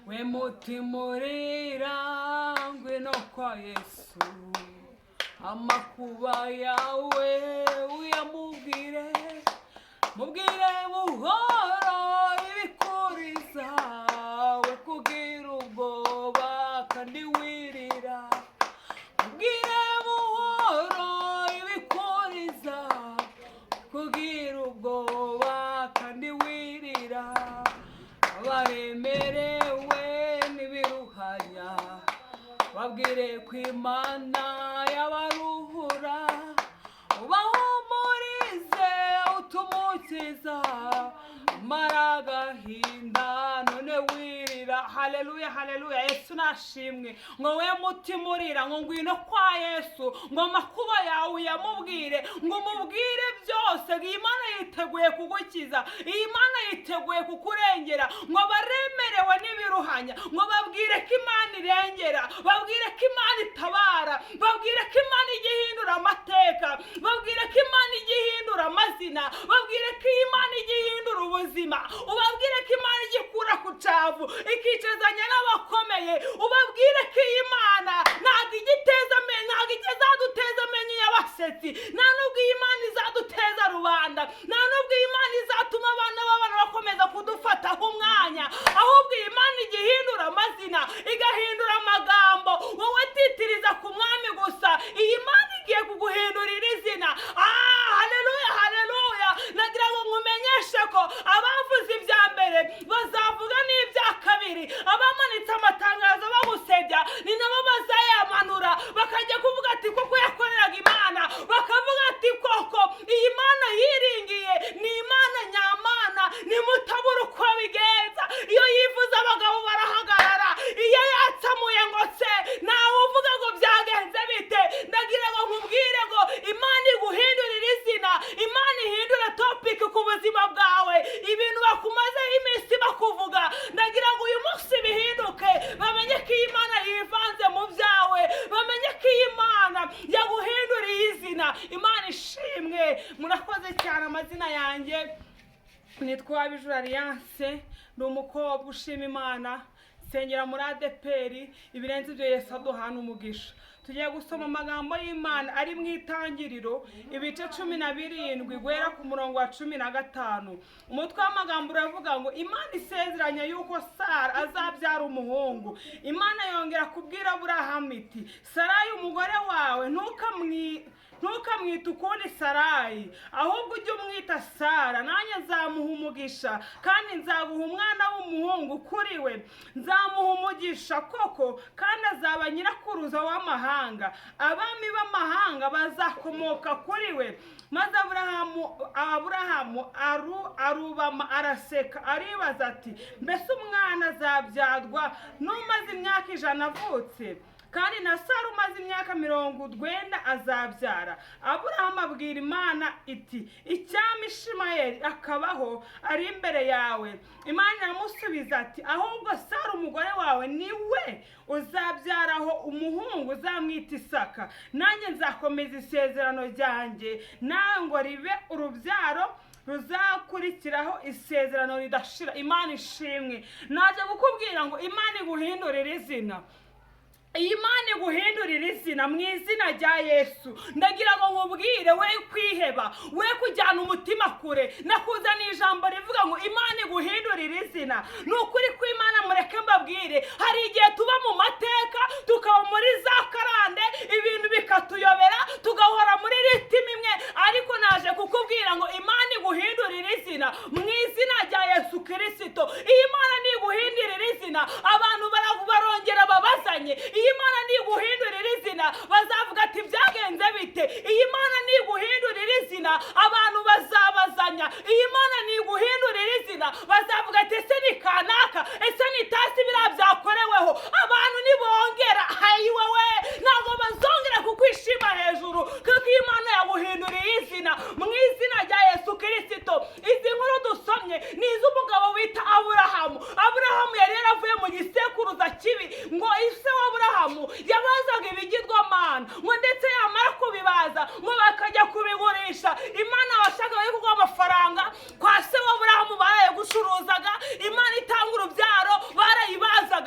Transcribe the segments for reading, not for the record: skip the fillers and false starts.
we mutima urira ngwino kwa Yesu, amakuba yawe uyamubwire, mubwire buhoro ibikuriza, we kugira ubwoba kandi wirira, mubwire buhoro ibikuriza, kugira ubwoba kandi wirira, abaremerewe n'ibiruhanya babwire ko Imana yabaruhura, ubahumurize utumukiza mara agahinda none wirira. Haleluya, haleluya. Yesu nashimwe. Ngo we mutima urira ngo ngwino kwa Yesu, ngo amakuba yawe uyamubwire, ngo umubwire byose. Imana yiteguye kugukiza, Imana yiteguye kukurengera. Ngo baremerewe n'ibiruhanya ngo babwire ko Imana irengera, babwire ko Imana itabara, babwire ko Imana igihindura amateka, babwire ko Imana igihindura amazina, babwire ko Imana igihindura ubuzima, ubabwire ko Imana igikura ku cavu ikicazanya n'abakomeye, ubabwire ko Imana ntabwo izaduteza amenyo y'abasetsi, nta nubwo Imana izaduteza rubanda, nta nubwo Imana izatuma abana b'abana bakomeza kudufataho umwanya, ahubwo Imana igihindura amazina, igahindura amagambo. Wowe titiriza ku mwami gusa, iyi Mana igiye kuguhindurira izina. Haleluya, haleluya. Nagira ngo nkumenyeshe ko abavuze ibya mbere bazavuga n'ibya kabiri, abamanitse amatangazo bagusebya ni nabo bazayamanura, bakajya kuvuga ati koko yakoreraga Imana, bakavuga ati koko iyi Mana yiringiye ni Imana nyamana, nimutabura uko bigenza. Iyo yivuze abagabo barahagarara, iyo yatsamuye ngo se nawe uvuga ngo byagenze bite. Ndagira ngo nkubwire ngo Imana iguhindurira izina, Imana ihindura topic ku buzima bwawe, ibintu bakumazeho iminsi bakuvuga, ndagira ngo uyu munsi bihinduke, bamenye ko Imana yivanze mu byawe, bamenye ko Imana yaguhinduriye izina. Imana ishimwe. Murakoze cyane. Amazina yanjye nitwa Bijuru Alliance, ni umukobwa ushima Imana, sengera muri ADPR. Ibirenze ibyo Yesu aduhana umugisha. Tugiye gusoma amagambo y'Imana ari mu Itangiriro ibice 17 guhera ku murongo wa 15. Umutwe w'amagambo uravuga ngo Imana isezeranya yuko Sara azabyara umuhungu. Imana yongera kubwira Aburahamu iti, Sarayi umugore wawe ntukamwita ukundi Sarayi, ahubwo ujye umwita Sara, nanjye nzamuha umugisha kandi nzaguha umwana w'umuhungu kuri we, nzamuha umugisha koko kandi azaba nyirakuruza w'amahanga, abami b'amahanga bazakomoka kuri we. Maze Aburahamu arubama araseka, aribaza ati, mbese umwana azabyarwa n'umaze imyaka 100 avutse? Kandi na Sara umaze imyaka 90 azabyara. Aburahamu abwira Imana iti, icyama Ishimayeli akabaho ari imbere yawe. Imana iramusubiza ati, ahubwo Sara umugore wawe niwe uzabyaraho umuhungu, uzamwita Isaka, nanjye nzakomeza isezerano ryanjye nawe ngo ribe urubyaro ruzakurikiraho isezerano ridashira. Imana ishimwe. Naje gukubwira ngo Imana iguhindurire izina, Imana iguhindurira izina mu izina rya Yesu. Ndagira ngo nkubwire we kwiheba, we kujyana umutima kure, nakuzaniye ijambo rivuga ngo Imana iguhindurira izina. Nukuri ko Imana mureke mbabwire, hari igihe tuba mu mateka tukaba muri za karande, ibintu bikatuyobera, tugahora muri ritimi imwe, ariko naje kukubwira ngo Imana iguhindurira izina mu izina rya Yesu Kristo. Imana niguhindurira izina, abantu barongera babazanye. Imana niguhindurira izina, bazavuga ati byagenze bite. Imana niguhindurira izina, abantu bazabazanya. Imana niguhindurira izina, bazavuga ati ese ni kanaka, ese ni tasi bira byakoreweho. Abantu nibongera hayiwe we ntabwo bazongera kukwishima hejuru, kuko Imana yaguhinduriye izina mu izina rya Yesu Kristo. Izi nkuru dusomye ni iz'umugabo wita Aburahamu. Aburahamu yari yaravuye mu gisekuruza kibi, ngo ise w'Aburahamu yabazaga ibigirwamana, ngo ndetse yamara kubibaza ngo bakajya kubigurisha. Imana bashakaga yo kuguha amafaranga kwa se w'Aburahamu baraye gucuruzaga, Imana itanga urubyaro barayibazaga.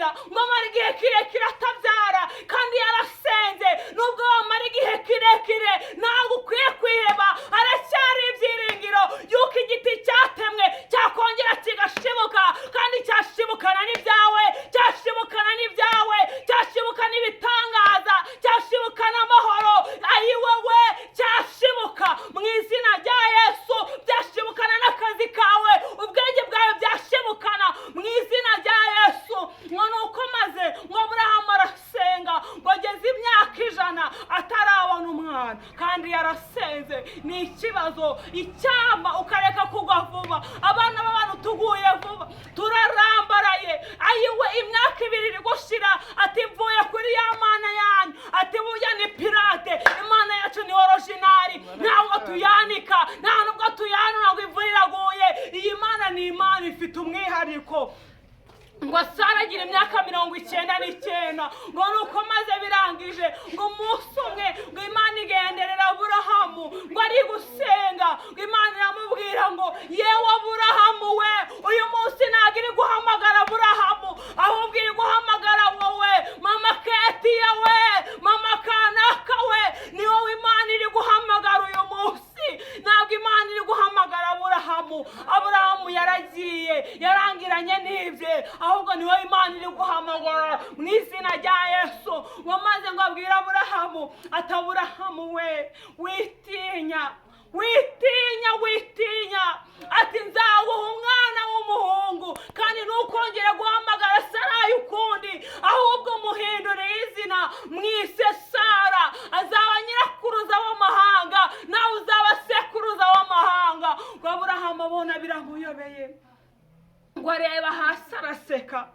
kurira, ngo amara igihe kirekire atabyara, kandi yarasenze. Nubwo wamara igihe kirekire ntabwo ukwiye kwiheba, haracyari ibyiringiro yuko igiti cyatemwe cyakongera kigashibuka, kandi cyashibukana n'ibyawe, cyashibukana n'ibyawe, cyashibukana ibitangaza, cyashibukana amahoro. Ayi wowe cyashibuka mu izina rya Yesu, byashibukana n'akazi kawe, ubwenge bwawe byashibukana mu izina rya Yesu. Ngo nuko maze ngo Aburahamu arasenga ngo ageze imyaka 100 atarabona umwana, kandi yarasenze. Ni ikibazo icyamba ukareka kugwa vuba. Abana b'abantu tuguye vuba, turarambaraye. Ayiwe imyaka 2 iri gushira, ati mvuye kuri ya mana yanyu, ati burya ni pirate, imana yacu ni originali, ntabwo tuyanika, nta nubwo tuyanura ngo imvura iraguye. Iyi mana ni imana ifite umwihariko. Ngo Sara agira imyaka 99, ngo nuko maze birangije ngo umunsi umwe ngo Imana igenderera Aburahamu, ngo ari gusenga, ngo Imana iramubwira ngo yewe Aburahamu we, uyu munsi ntabwo iri guhamagara Aburahamu, ahubwo iri guhamagara wowe mama Ketiya we, mama Kanaka we. Ni wowe Imana iri guhamagara uyu munsi, ntabwo Imana iri guhamagara Aburahamu. Aburahamu yaragiye yarangiranye n'ibye, ahubwo ni wowe Imana iri guhamagara mu izina rya Yesu. Wamaze ngo abwire Aburahamu ati Aburahamu we, witinya, witinya, witinya, ati nzaguha umwana w'umuhungu, kandi ntukongere guhamagara Sarayi ukundi, ahubwo umuhindure izina, mwise Sara. Azaba nyirakuruza w'amahanga, nawe uzaba sekuruza w'amahanga. Ngo Aburahamu abona biramuyobeye, ngo areba hasi araseka.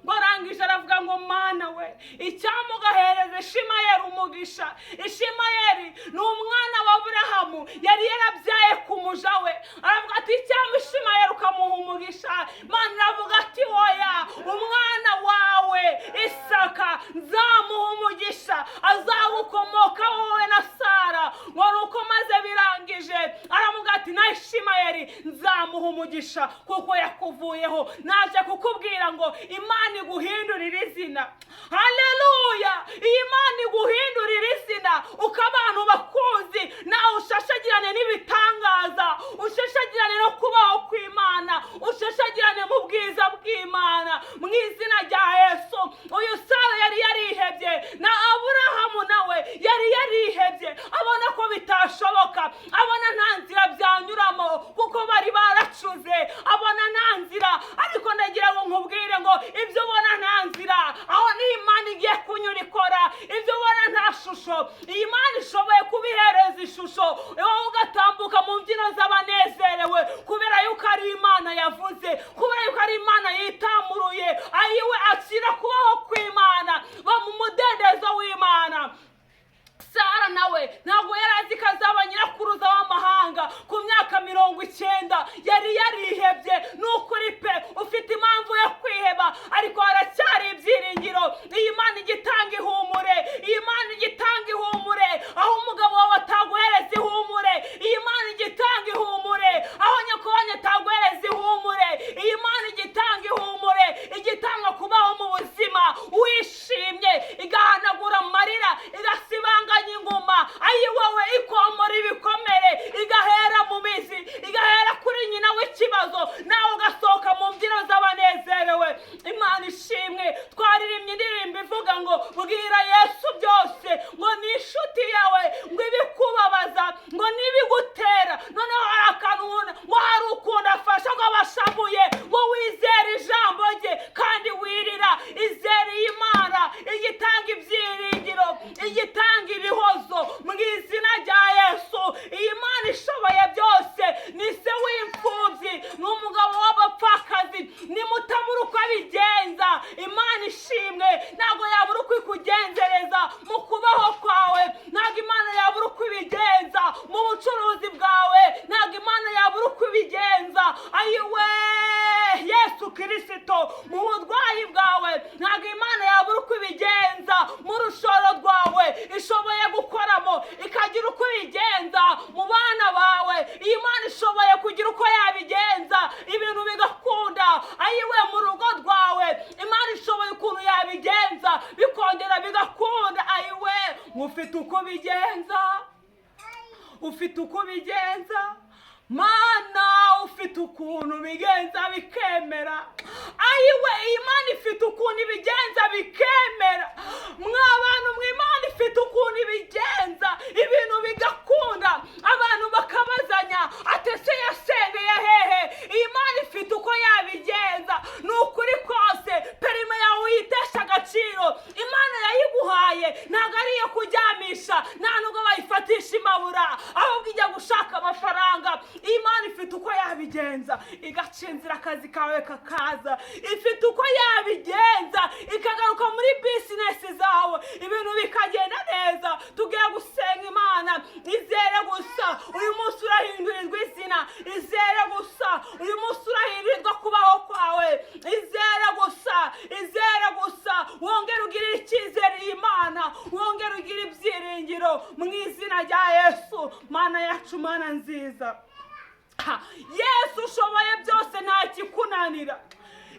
Ngo arangije aravuga ngo mana we, icyampa ugahereza Ishimayeli umugisha. Ishimayeli ni umwana wa Aburahamu, yari yarabyaye ku muja we. Aravuga ati icyampa Ishimayeli ukamuha umugisha. Imana iravuga ati oya, umwana wawe Isaka nzamuha umugisha, azagukomoka wowe na Sara. Ngo nuko maze birangije aravuga ati na Ishimayeli nzamuha umugisha kuko yakuvuyeho. Naje kukubwira ngo Imana iguhindurira izina. Haleluya! Imana iguhindurira izina, ukabantu bakuzi, nawe ushashagirane n'ibitangaza, ushashagirane no kubaho kw'Imana, ushashagirane mu bwiza bw'Imana mu izina rya Yesu. Uyu Sara yari yarihebye, na Aburahamu nawe yari yarihebye, abona ko bitashoboka, abona nta nzira byanyuramo kuko bari baracuze, abona nta nzira. Ariko ndagira ngo nkubwire ngo ibyo ubona nta nzira, aho ni Imana igiye kunyura ikora. Ibyo ubona nta shusho, iyi Imana ishoboye kubihereza ishusho, wowe ugatambuka mu mbyino z'abanezerewe, kubera yuko ari Imana yavuze, kubera yuko ari Imana yitamuruye. Ayiwe akira kubaho kw'Imana, ba mu mudendezo w'Imana. Sara nawe ntabwo yari azi ko azaba nyirakuruza w'amahanga. Ku myaka 90 yari yarihebye. N'ukuri pe, ufite impamvu yo kwiheba, ariko haracyari ibyiringiro. Iyi Mana igitanga ihumure, iyi Mana igitanga ihumure aho umugabo wawe ataguhereza ihumure. Iyi Mana igitanga ihumure aho nyoko wanyu ataguhereza ihumure. Iyi Mana igitanga ihumure, igitanga kubaho mu buzima wishimye, igahanagura amarira, igasibanganya inguma. Ayi wowe ikomora ibikomere, igahera mu mizi, igahera kuri nyina w'ikibazo, nawe ugasohoka mu mbyino z'abanezerewe. Imana ishimwe. Twaririmye indirimbo ivuga ngo bwira Yesu byose, ngo ni inshuti yawe, ngo ibikubabaza, ngo nibigutera. Noneho hari akantu ngo hari ukunda afasha ngo abashavuye, ngo wizere ijambo rye kandi wirira. Izere Imana igitanga ibyiringiro, igitanga ibihozo mu izina rya Yesu. Iyi Mana ishoboye byose, ni se w'imfubyi, ni umugabo w'abapfakazi, ni mutabura uko abigenza. Imana ishimwe. Ntabwo yabura uko ikugenzereza mu kubaho kwawe, ntabwo Imana yabura uko ibigenza mu bucuruzi bwawe, ntabwo Imana yabura uko ibigenza. Ayiwe Yesu Kristo, mu burwayi bwawe ntabwo Imana yabura uko ibigenza. Mu rushoro rwawe ishoboye gukoramo ikagira uko ibigenza. Mu bana bawe Imana ishoboye kugira uko yabigenza, ibintu bigakunda. Ayiwe mu rugo rwawe Imana ishoboye ukuntu ufite uko ubigenza, ufite uko ubigenza Mana, ufite ukuntu bigenza bikemera. Ayiwe, Imana ifite ukuntu ibigenza bikemera. Mw'abantu mw'Imana ifite ukuntu ibigenza ibintu bigakunda, abantu bakabazanya atese yasengeye hehe. Imana ifite uko yabigenza. Nukuri kose perime yawe uyitesha agaciro. Imana yayiguhaye ntabwo ari iyo kuryamisha, nta nubwo bayifatisha imabura, ahubwo ijya gushaka amafaranga. Imana ifite uko yabigenza igacinzira akazi kawe kakaza. Ifite uko yabigenza ikagaruka muri business zawe, ibintu bikagenda neza. Tugiye gusenga Imana, izere gusa uyu munsi urahindurirwa izina, izere gusa uyu munsi urahindurirwa kubaho kwawe, izere gusa, izere gusa. Wongere ugire icyizere Imana, wongere ugire ibyiringiro mu izina rya Yesu. Mana yacu, Mana nziza, Yesu ushoboye byose, nta kikunanira.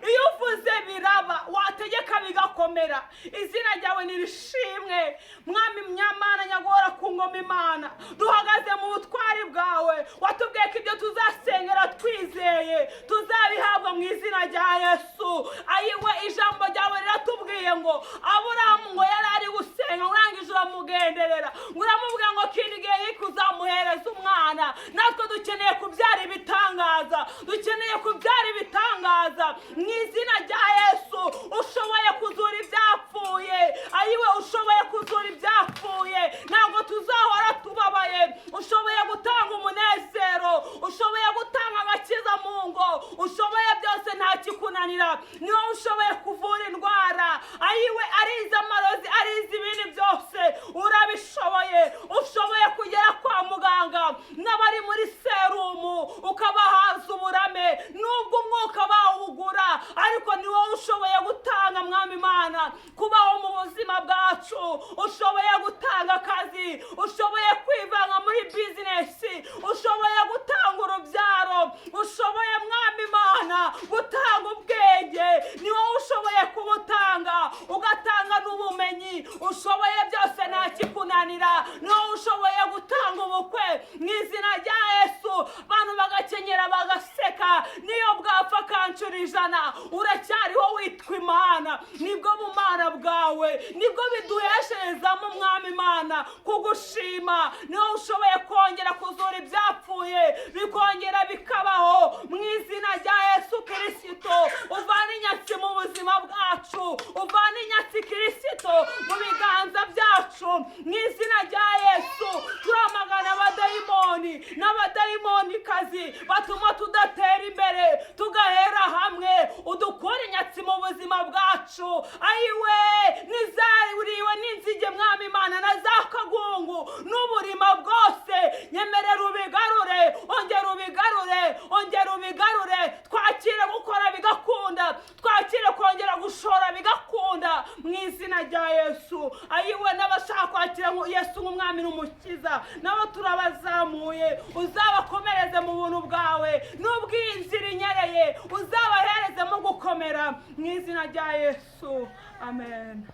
Iyo uvuze biraba, wategeka bigakomera. Izina ryawe nirishimwe Mwami Mnyamana, nyagora ku ngoma Imana. Duhagaze mu butwari bwawe, watubwiye ko ibyo tuzasengera twizeye tuzabihabwa mu izina rya Yesu. Ayiwe, ijambo ryawe riratubwiye ngo Aburahamu ngo yari ari gusenga, urangije uramugenderera, uramubwira ngo kindi gihe kuzamuhereza umwana. Natwe dukeneye kubyara ibitangaza, dukeneye kubyara ibitangaza mu izina rya Yesu. Ushoboye kuzura ibyapfuye, ayiwe, ushoboye kuzura ibyapfuye. Ntabwo tuzahora tubabaye. Ushoboye gutanga umunezero, ushoboye gutanga agakiza mu ngo, ushoboye byose, nta kikunanira. Niwe ushoboye kuvura indwara, ayiwe, arize amarozi, arize ibindi byose, urabishoboye. Ushoboye kugera kwa muganga n'abari muri serumu ukabahaza uburame, nubwo umwuka bawugura, ariko ni wowe ushoboye gutanga Mwami Imana kubaho mu buzima bwacu. Ushoboye gutanga akazi, ushoboye kwivanga muri bizinesi, ushoboye gutanga urubyaro, ushoboye Mwami Imana gutanga ubwenge, ni wowe ushoboye kubutanga, ugatanga n'ubumenyi. Ushoboye byose, nta kikunanira. Ni wowe ushoboye gutanga ubukwe mu izina rya Yesu, abantu bagakenyera bagaseka, niyo bwapfa kanshura ijana, uracyariho witwa Imana. Nibwo bumana bwawe, nibwo biduhesherezamo Mwami Imana kugushima. Niwo ushoboye kongera kuzura ibyapfuye bikongera bikabaho mu izina rya Yesu Kristo. Uvana inyatsi mu buzima bwacu, uvana inyatsi Kristo mu biganza byacu mu izina rya Yesu. Turamagana abadayimoni n'abadayimonikazi batuma tudatera imbere, tugahera hamwe. Udukura inyatsi mu buzima bwacu, ayiwe, nizariwe n'inzige Mwami Imana na za kagungu n'uburima bwose, nyemerera ubigarure, ongera ubigarure, ongera ubigarure. Twakire gukora bigakunda, twakire kongera gushora bigakunda mu izina rya Yesu. Ayiwe, n'abashaka kwakira Yesu nk'umwami n'umukiza, nabo turabazamuye, uzabakomereze mu buntu bwawe. Nubwo iyi nzira inyereye, uzabahereze mu gukomera mu izina rya Yesu. Amen.